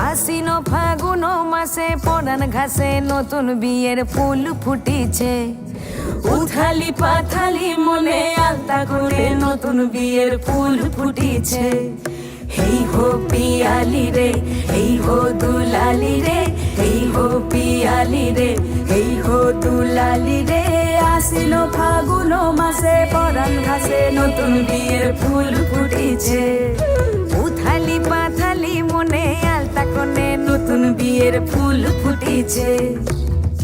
আশ্বিন ফাগুন মাসে পরান ঘাসে নতুন বিয়ের ফুল ফুটিছে। উথালি পাথালি মনে আলতা করে নতুন বিয়ের ফুল ফুটিছে। হেই হো পিয়ালি রে, হেই হো দুলালি রে, হেই হো পিয়ালি রে, হেই হো দুলালি রে। আশ্বিন ফাগুন মাসে পরান ঘাসে নতুন বিয়ের ফুল ফুটিছে। উথালি পাথালি মনে আলতা কোণে নতুন বিয়ের ফুল ফুটিছে।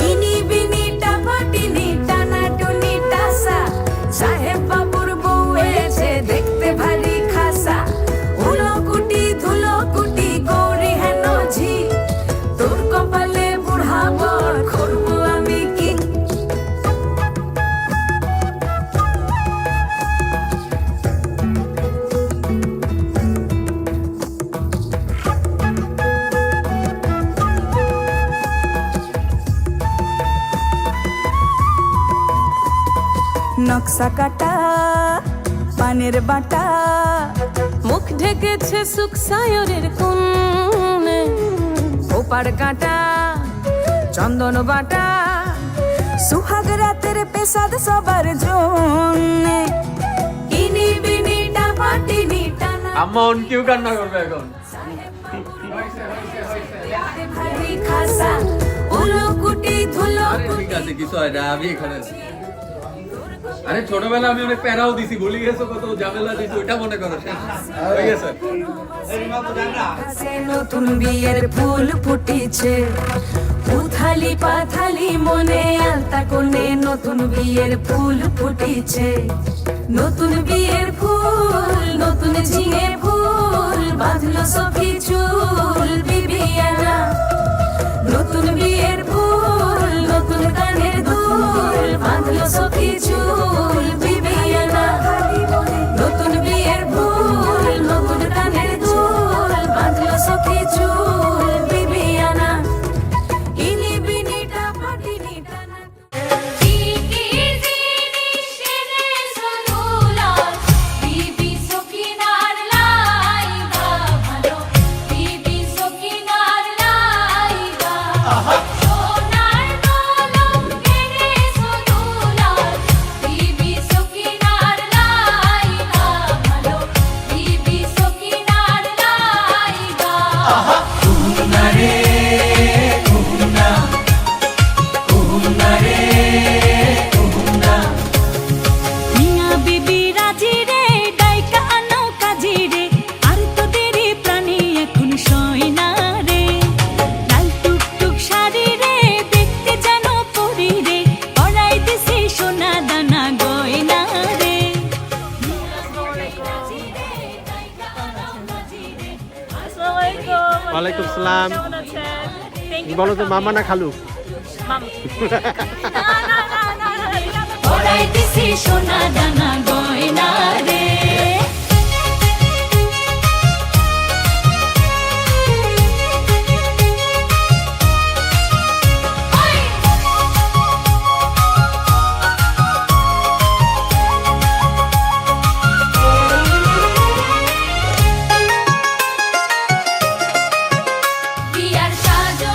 ইনি বিনি টাপাটিনি টানা টুনি টাসা, সাহেব বাবুর বউ এসে দেখতে ভারী খাসা। উলো কুটি ধুলো কুটি গৌরী হেন ঝি, তোর কপালে বুড়া বর করবো আমি কি। নকশা কাটা পানের বাটা, মুখ ঢেকেছে সুখ সায়রের কোণে। ওপার কাটা চন্দন বাটা, সুহাগ রাতের পেশাদ সবার জন্যে। ইনি বিনি টাপাটিনি টানা। আম্মা অন কিউ কান্না করবে এখন? ভারী খাসা উলো কুটি ধুলো আরে ঠিক আছে, কিছু হয় না, আমি এখানে আছি। আরে ছোটবেলা আমি অনেক প্যারাও দিছি, ভুলে গেছো কত ঝামেলা দিছি, ওইটা মনে করো। হয়ে গেছে। নতুন বিয়ের ফুল ফুটিছে। উথালি পাথালি মনে আলতা কোণে নতুন বিয়ের ফুল ফুটিছে। নতুন বিয়ের ফুল নতুন ঝিঙে ফুল, বাঁধলো সখী চুল বিবিয়ানা। নতুন বিয়ের ফুল নতুন কানের দুল, বাঁধলো সখী চুল বিবিয়ানা। নতুন বিয়ের ফুল নতুন কানের দুল, বাঁধলো সখী চুল বিবিয়ানা। ইনি বিনি টাপাটিনি টানা। ওয়ালাইকুম সালাম। বলো তো মামা না খালু? সোনা দানা গয়না রে। বিয়ার সাজো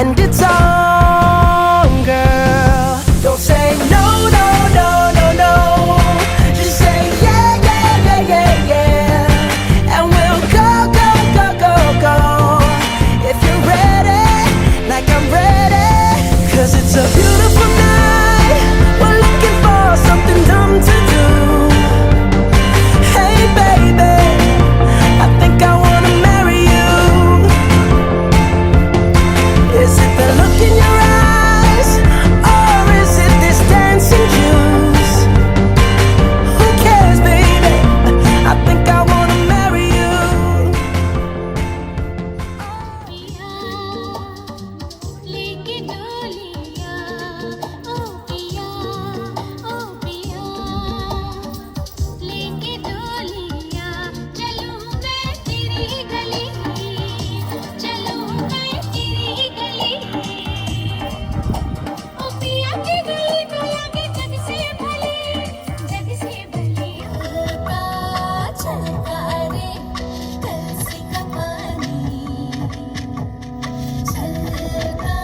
and it's on, girl. Don't say no, no, no, no, no. Just say yeah, yeah, yeah, yeah, yeah. And we'll go, go, go, go, go. If you're ready, like I'm ready. 'Cause it's a beautiful night. We're looking for something dumb to do. Hey baby, I think I wanna marry you. Is it the look in your eyes, or is it this dancing juice? Who cares, baby? I think I wanna marry you. लेके डोलिया ओ पिया लेके डोलिया चलूं मैं तेरी गली चलूं मैं तेरी गली ओ पिया की गली तो लगे जग से भली हल्का छलका रे कलसी का पानी छलका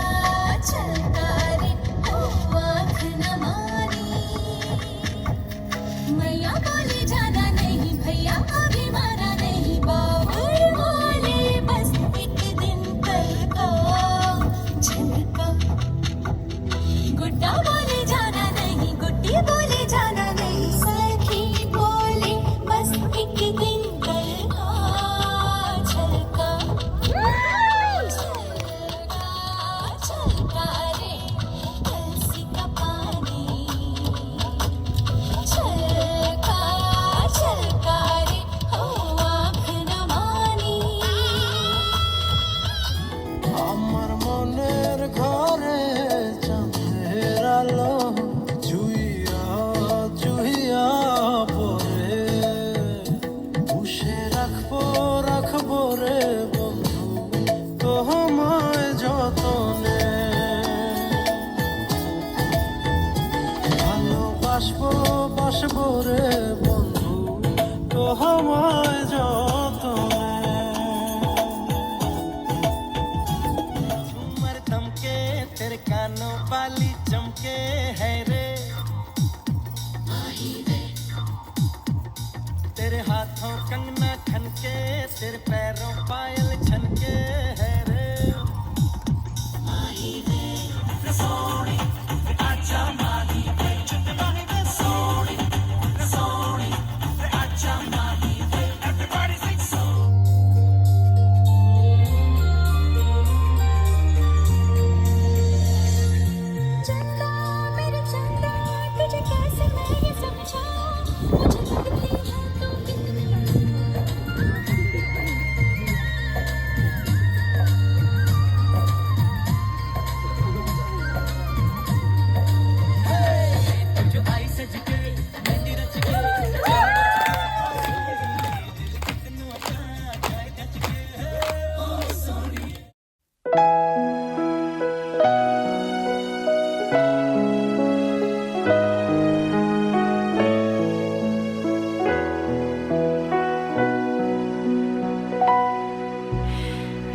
छलका रे ओ आँख न मारी मैया बोले जाना नहीं भैया अभी मारा नहीं बाबुल बोले बस एक दिन कल का झलका गुड्डा बोले जाना नहीं गुड्डी बोले जाना नहीं सखी बोले बस एक दिन कल का झलका छलका छलका रे कलसी का पानी छलका छलका रे हो आँख न मानी আমার মনের ঘরে চাঁদের আলো জুইয়া জুইয়া পরে পুষে রাখবো রাখবো রে বন্ধু তোমায় যতনে ভালোবাসবো বাসবো রে বন্ধু তোমায় যতনে झूमर थमके तेरे कानों वाली चमके है रे तेरे हाथों कंगना खनके तेरे पैरों पायल छनके है रे चंदा मेरे चंदा तुझे कैसे मैं ये समझाऊं मुझे लगती है तू कितनी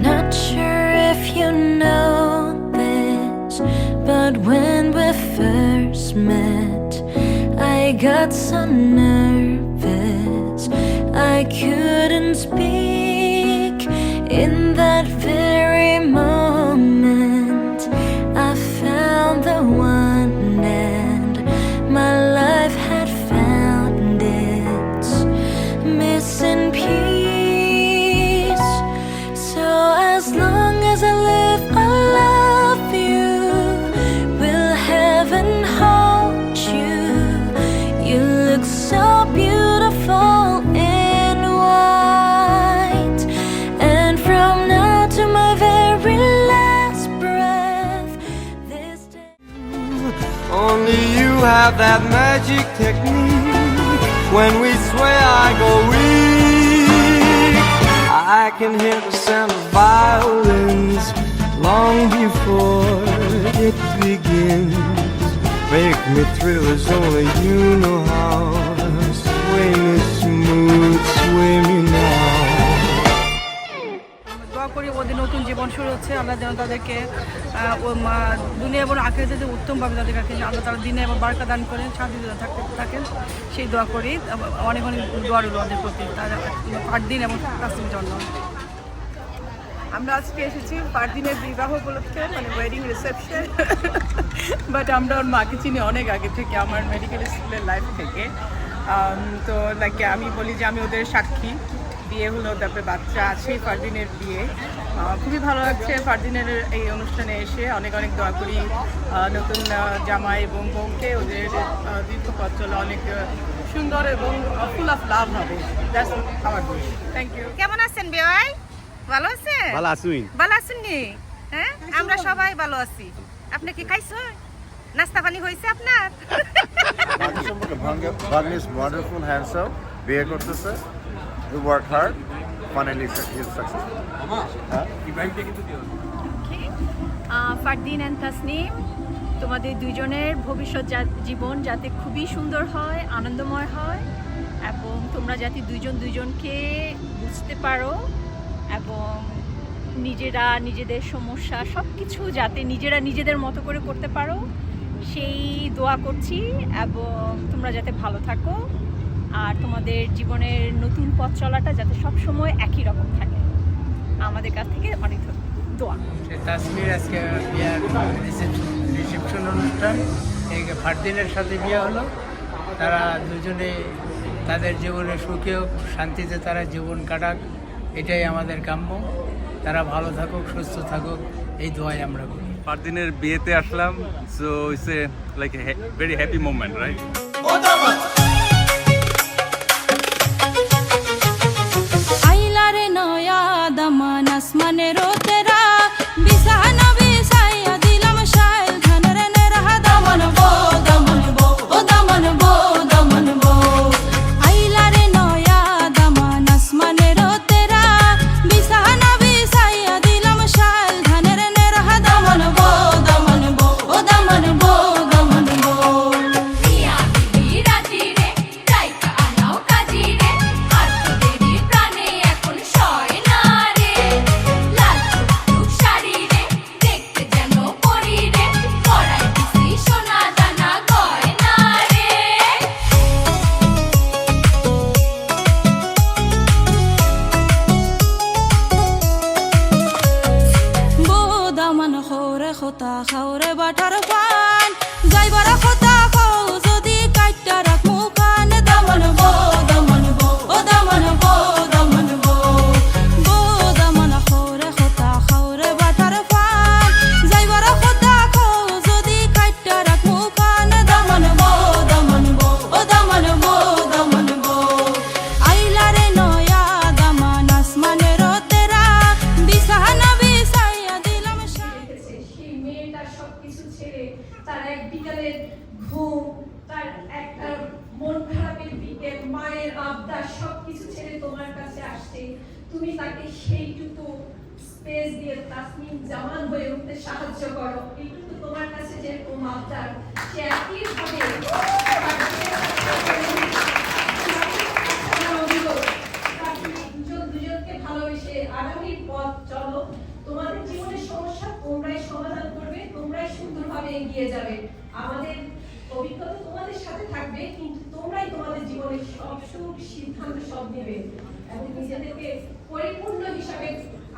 Not sure if you know this, but when we first met, I got so nervous I couldn't speak. In that very moment, I found the one, and my life had found its missing piece. So as long as I live, I love you. Will heaven hold you? You look so beautiful in white. And from now to my very last breath, this day. Only you have that magic technique. When we sway, I go weak. I can hear the sound of violins long before it begins. Make me thrill as only you know how. Sway me smooth, sway me now. করি ওদের নতুন জীবন শুরু হচ্ছে, আল্লাহ যেন তাদেরকে দুনিয়া এবং আখেরাতে যে উত্তমভাবে তাদের রাখেন, আল্লাহ তারা দিনে এবং বারকা দান করেন, শান্তিতে থাকেন, সেই দোয়া করি। অনেক অনেক দোয়া রইল ওদের প্রতি, তারা ফারদিন এবং তাসনিমের জন্য। আমরা আজকে এসেছি ফারদিনের বিবাহ উপলক্ষে, মানে ওয়েডিং রিসেপশন। বাট আমরা ওর মাকে চিনি অনেক আগে থেকে, আমার মেডিকেল স্কুলের লাইফ থেকে। তো লাইক আমি বলি যে আমি ওদের সাক্ষী, বিয়ে হলো, তারপরে বাচ্চা আছে, ফারদিনের বিয়ে। খুবই ভালো লাগছে ফারদিনের এই অনুষ্ঠানে এসে। অনেক অনেক দোয়া করি নতুন জামাই এবং বউকে ওদের দীর্ঘ পথ চলে অনেক সুন্দর এবং ফুল অফ লাভ হবে। That's our wish. Thank you. কেমন আছেন বেওয়াই? ভালো আছেন? ভালো আছুন? ভালো আছেন নি? হ্যাঁ, আমরা সবাই ভালো আছি। আপনি কি খাইছেন? নাস্তা পানি হয়েছে আপনার? Bhagni is wonderful, handsome, বিয়ে করতেছে, he work hard, finally he is successful. Fardin and Tasnim, তোমাদের দুইজনের ভবিষ্যৎ জীবন যাতে খুবই সুন্দর হয়, আনন্দময় হয়, এবং তোমরা যাতে দুজনকে বুঝতে পারো এবং নিজেরা নিজেদের সমস্যা সব কিছু যাতে নিজেরা নিজেদের মতো করে করতে পারো, সেই দোয়া করছি। এবং তোমরা যাতে ভালো থাকো আর তোমাদের জীবনের নতুন পথ চলাটা যাতে সব সময় একই রকম থাকে, আমাদের কাছ থেকে অনেক দোয়া। তাসমির আজকে বিয়ার রিসেপশন অনুষ্ঠান, এই ফারদিনের সাথে বিয়ে হলো। তারা দুজনে তাদের জীবনে সুখে শান্তিতে তারা জীবন কাটাক, এটাই আমাদের কাম্য। তারা ভালো থাকুক, সুস্থ থাকুক, এই দোয়াই আমরা করি। ফারদিনের বিয়েতে আসলাম, so it's a like a very happy moment, right? আইলারে নয়া দামান আসমানেরো তেরা বিছানা বিছাইয়া দিলাম শাইল ধানের নেরাহা দামন বো ও দামন বো আইলারে নয়া দামান আসমানেরো তেরা বিছানা বিছাইয়া দিলাম শাইল ধানের নেরাহা দামন বো ও দামন বো মিয়া বিবি রাজি রে রাইকা আনাও কাজি রে আর তোদেরই প্রাণে এখন সয় না রে লাল টুকটুক শাড়ি রে দেখতে যেন পরি রে পরাই দিছি সোনা দানা গয়না রে দামান খোরে খোতা খাওরে বাটার পান যাইবারা খোতা খাও যদি কাইটা রাখ মুখান দামান বো ও দামান বো দামান খোরে খোতা খাওরে বাটার পান যাইবারা খোতা খাও যদি কাইটা রাখ মুখান দামান বো ও দামান বো আইলারে নয়া দামান আসমানেরো তেরা বিছানা বিছাইয়া দিলাম সেই মেয়েটার সবকিছু ছেড়ে তার এক বিকালের ঘুম, তার একটা মন খারাপের দিকে মায়ের আবদার সবকিছু ছেড়ে তোমার কাছে আসছে। তুমি তাকে সেইটুকু স্পেস দিয়ে তাসমিন জামান হয়ে উঠতে সাহায্য করো। এইটুকু তোমার কাছে যেরকম আবদার, সে একইভাবে দুজনকে ভালোবেসে আগামী পথ চলো। তোমাদের জীবনের সমস্যা তোমরাই সমাধান করবে, তোমরাই সুন্দরভাবে এগিয়ে যাবে। আমাদের অভিজ্ঞতা তোমাদের সাথে থাকবে, কিন্তু তোমরাই তোমাদের জীবনের সব সুখ সিদ্ধান্ত সব নেবে এবং নিজেদেরকে পরিপূর্ণ হিসাবে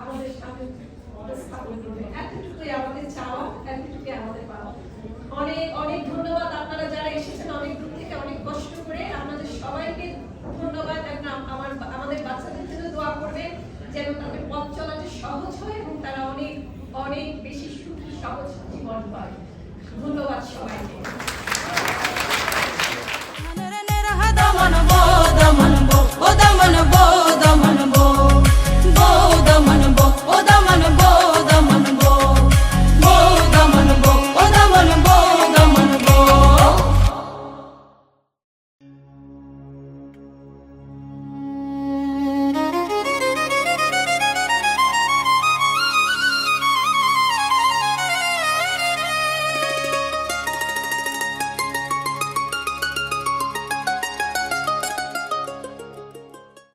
আমাদের সামনে স্থাপন করবে। এতটুকুই আমাদের চাওয়া, এতটুকুই আমাদের পাওয়া। অনেক অনেক ধন্যবাদ আপনারা যারা এসেছেন অনেক দূর থেকে, অনেক কষ্ট করে। আপনাদের সবাইকে ধন্যবাদ। আমাদের বাচ্চাদের জন্য দোয়া করবেন যেন তাদের পথ চলাটা সহজ হয় এবং তারা অনেক অনেক বেশি সুখী সহজ জীবন পায়। ধন্যবাদ সবাইকে।